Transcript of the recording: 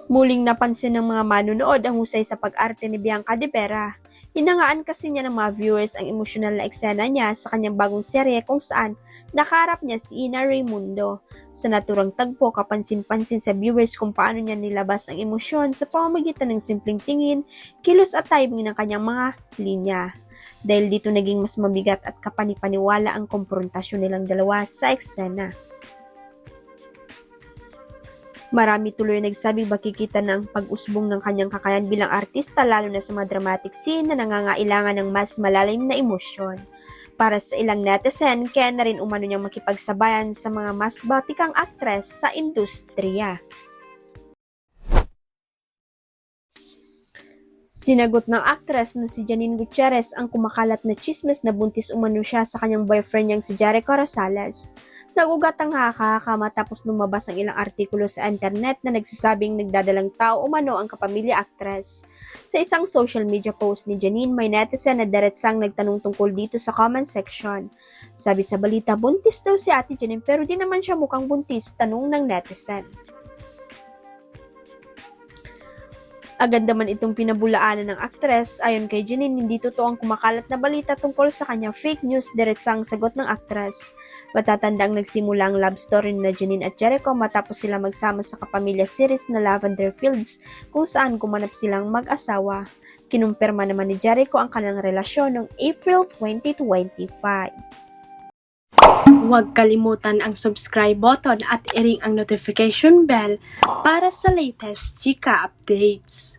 Muling napansin ng mga manunood ang husay sa pag-arte ni Bianca de Vera. Hinangaan kasi niya ng mga viewers ang emosyonal na eksena niya sa kanyang bagong serye kung saan nakaharap niya si Ina Raimundo. Sa naturang tagpo, kapansin-pansin sa viewers kung paano niya nilabas ang emosyon sa pamamagitan ng simpleng tingin, kilos at timing ng kanyang mga linya. Dahil dito naging mas mabigat at kapanipaniwala ang komprontasyon nilang dalawa sa eksena. Marami tuloy nagsabing makikita ng pag-usbong ng kanyang kakayahan bilang artista lalo na sa mga dramatic scene na nangangailangan ng mas malalim na emosyon. Para sa ilang netizen, kaya na rin umano niyang makipagsabayan sa mga mas batikang aktres sa industriya. Sinagot ng aktres na si Janine Gutierrez ang kumakalat na chismes na buntis umano siya sa kanyang boyfriend niyang si Jericho Rosales. Nag-ugat ang haka matapos lumabas ang ilang artikulo sa internet na nagsasabing nagdadalang tao umano ang kapamilya aktres. Sa isang social media post ni Janine, may netizen na diretsang nagtanong tungkol dito sa comment section. Sabi sa balita, buntis daw si Ate Janine pero di naman siya mukhang buntis, tanong ng netizen. Agad naman itong pinabulaanan ng aktres. Ayon kay Janine, hindi totoo ang kumakalat na balita tungkol sa kanya, fake news, diretsang sagot ng aktres. Matatandang nagsimula ang love story ni Janine at Jericho matapos sila magsama sa kapamilya series na Lavender Fields kung saan gumanap silang mag-asawa. Kinumpirma naman ni Jericho ang kanilang relasyon noong April 2025. Huwag kalimutan ang subscribe button at i-ring ang notification bell para sa latest chika updates.